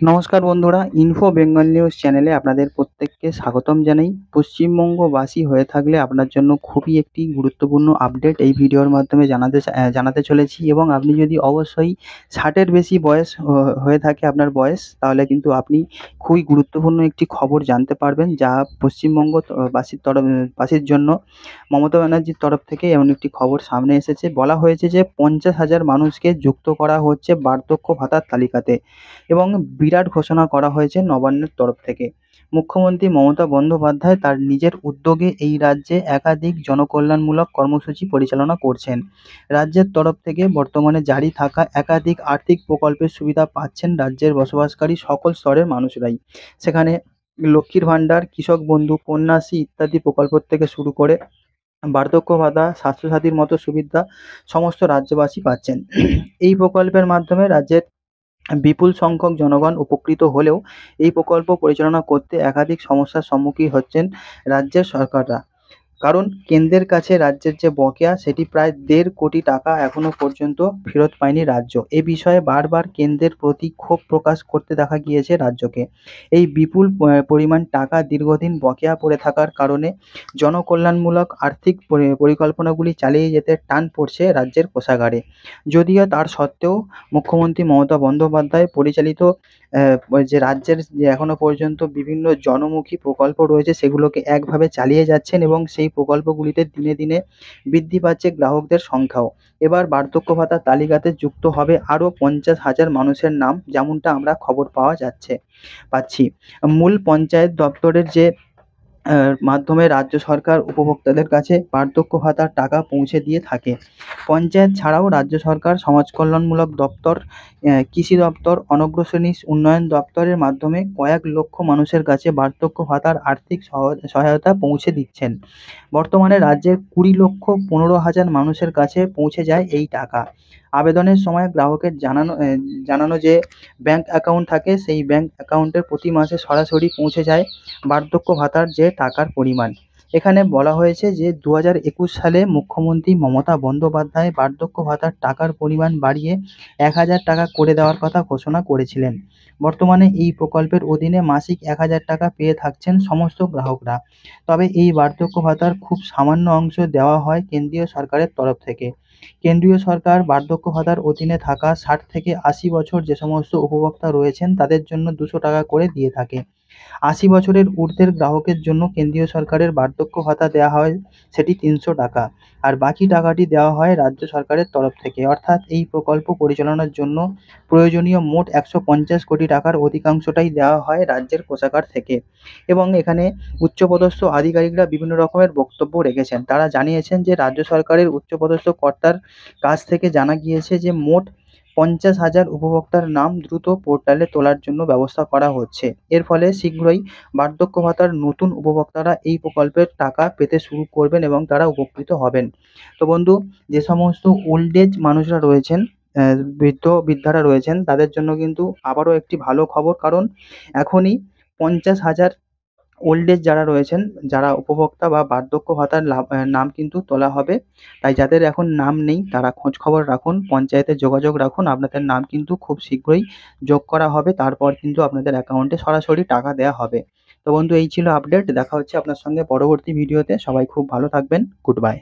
নমস্কার বন্ধুরা, info Bengal news চ্যানেলে আপনাদের প্রত্যেককে স্বাগতম জানাই। পশ্চিমবঙ্গবাসী হয়ে থাকলে আপনার জন্য খুবই একটি গুরুত্বপূর্ণ আপডেট এই ভিডিওর মাধ্যমে জানাতে চলেছি। এবং আপনি যদি অবশ্যই 60-এর বেশি বয়স হয়ে থাকে আপনার বয়স, তাহলে কিন্তু আপনি খুবই গুরুত্বপূর্ণ একটি খবর জানতে পারবেন, যা পশ্চিমবঙ্গ বাসীর জন্য মমতা ব্যানার্জির তরফ থেকে এমন একটি খবর সামনে এসেছে। বলা হয়েছে যে 50,000 মানুষকে যুক্ত করা হচ্ছে বার্ধক্য ভাতার তালিকাতে, এবং বিরাট ঘোষণা করা হয়েছে নবান্নের তরফ থেকে। মুখ্যমন্ত্রী মমতা বন্দ্যোপাধ্যায় তার নিজের উদ্যোগে এই রাজ্যে একাধিক জনকল্যাণমূলক কর্মসূচি পরিচালনা করছেন। রাজ্যের তরফ থেকে বর্তমানে জারি থাকা একাধিক আর্থিক প্রকল্পের সুবিধা পাচ্ছেন রাজ্যের বসবাসকারী সকল স্তরের মানুষরাই। সেখানে লক্ষ্মীর ভাণ্ডার, কৃষক বন্ধু, কন্যাশ্রী ইত্যাদি প্রকল্প থেকে শুরু করে বার্ধক্য ভাতা, স্বাস্থ্যসাথীর মতো সুবিধা সমস্ত রাজ্যবাসী পাচ্ছেন। এই প্রকল্পের মাধ্যমে রাজ্যের বিপুল সংখ্যক জনগণ উপকৃত হলেও এই প্রকল্প পরিচালনা করতে একাধিক সমস্যার সম্মুখীন হচ্ছেন রাজ্যের সরকাররা। কারণ কেন্দ্রের কাছে রাজ্যের যে বকেয়া সেটি প্রায় ১.৫ কোটি টাকা এখনো পর্যন্ত ফেরত পায়নি রাজ্য। এ বিষয়ে বারবার কেন্দ্রের প্রতি ক্ষোভ প্রকাশ করতে দেখা গিয়েছে রাজ্যকে। এই বিপুল পরিমাণ টাকা দীর্ঘদিন বকেয়া পড়ে থাকার কারণে জনকল্যাণমূলক আর্থিক পরিকল্পনাগুলি চালিয়ে যেতে টান পড়ছে রাজ্যের কোষাগারে। যদিও তার সত্ত্বেও মুখ্যমন্ত্রী মমতা বন্দ্যোপাধ্যায় পরিচালিত যে রাজ্যের যে এখনো পর্যন্ত বিভিন্ন জনমুখী প্রকল্প রয়েছে সেগুলোকে একভাবে চালিয়ে যাচ্ছেন, এবং সেই প্রকল্পগুলিতে দিনে দিনে বৃদ্ধি পাচ্ছে গ্রাহকদের সংখ্যাও। এবার বার্ধক্য ভাতার তালিকাতে যুক্ত হবে আরও 50,000 মানুষের নাম, যেমনটা আমরা খবর পাচ্ছি। মূল পঞ্চায়েত দপ্তরের যে মাধ্যমে রাজ্য সরকার উপভোক্তাদের কাছে বার্ধক্য ভাতার টাকা পৌঁছে দিয়ে থাকে। পঞ্চায়েত ছাড়াও রাজ্য সরকার সমাজ কল্যাণমূলক দপ্তর, কৃষি দপ্তর, অনগ্রসরী উন্নয়ন দপ্তরের মাধ্যমে কয়েক লক্ষ মানুষের কাছে বার্ধক্য ভাতার আর্থিক সহায়তা পৌঁছে দিচ্ছেন। বর্তমানে রাজ্যের 20,15,000 মানুষের কাছে পৌঁছে যায় এই টাকা। আবেদনের সময় গ্রাহকের জানানো যে ব্যাংক অ্যাকাউন্ট থাকে, সেই ব্যাংক অ্যাকাউন্টে প্রতি মাসে সরাসরি পৌঁছে যায় বার্ধক্য ভাতার যে টাকার পরিমাণ। এখানে বলা হয়েছে যে 2021 সালে মুখ্যমন্ত্রী মমতা বন্দ্যোপাধ্যায় বার্ধক্য ভাতার টাকার পরিমাণ বাড়িয়ে 1,000 টাকা করে দেওয়ার কথা ঘোষণা করেছিলেন। বর্তমানে এই প্রকল্পের অধীনে মাসিক 1,000 টাকা পেয়ে থাকছেন সমস্ত গ্রাহকরা। তবে এই বার্ধক্য ভাতার খুব সামান্য অংশ দেওয়া হয় কেন্দ্রীয় সরকারের তরফ থেকে। কেন্দ্রীয় সরকার বার্ধক্য ভাতার অধীনে থাকা 60 থেকে 80 বছর যে সমস্ত উপভোক্তা রয়েছেন তাদের জন্য 200 টাকা করে দিয়ে থাকে। 80 বছরের ঊর্ধ্বের গ্রাহকের জন্য কেন্দ্রীয় সরকারের বার্ধক্য ভাতা দেওয়া হয়, সেটি 300 টাকা। আর বাকি টাকাটি দেওয়া হয় রাজ্য সরকারের তরফ থেকে। অর্থাৎ এই প্রকল্প পরিচালনার জন্য প্রয়োজনীয় মোট 150 কোটি টাকার অধিকাংশটাই দেওয়া হয় রাজ্যের কোষাগার থেকে। এবং এখানে উচ্চপদস্থ আধিকারিকরা বিভিন্ন রকমের বক্তব্য রেখেছেন। তারা জানিয়েছেন যে রাজ্য সরকারের উচ্চপদস্থ কর্তার কাছ থেকে জানা গিয়েছে যে মোট 50,000 উপভোক্তার নাম দ্রুত পোর্টালে তোলার জন্য ব্যবস্থা করা হচ্ছে। এর ফলে শীঘ্রই বার্ধক্য ভাতার নতুন উপভোক্তারা এই প্রকল্পের টাকা পেতে শুরু করবেন এবং তারা উপকৃত হবেন। তো বন্ধু, যে সমস্ত ওল্ড এজ মানুষরা রয়েছেন, বৃদ্ধরা রয়েছেন, তাদের জন্য কিন্তু আবারও একটি ভালো খবর। কারণ এখনই 50,000 ওল্ড এজ যারা রয়েছেন, যারা উপভোক্তা বা বার্ধক্য ভাতার নাম কিন্তু তোলা হবে। তাই যাদের এখন নাম নেই তারা খোঁজ খবর রাখুন, পঞ্চায়েতে যোগাযোগ রাখুন। আপনাদের নাম কিন্তু খুব শীঘ্রই যোগ করা হবে। তারপর কিন্তু আপনাদের অ্যাকাউন্টে সরাসরি টাকা দেওয়া হবে। তো বন্ধু, এই ছিল আপডেট। দেখা হচ্ছে আপনার সঙ্গে পরবর্তী ভিডিওতে। সবাই খুব ভালো থাকবেন। Good bye.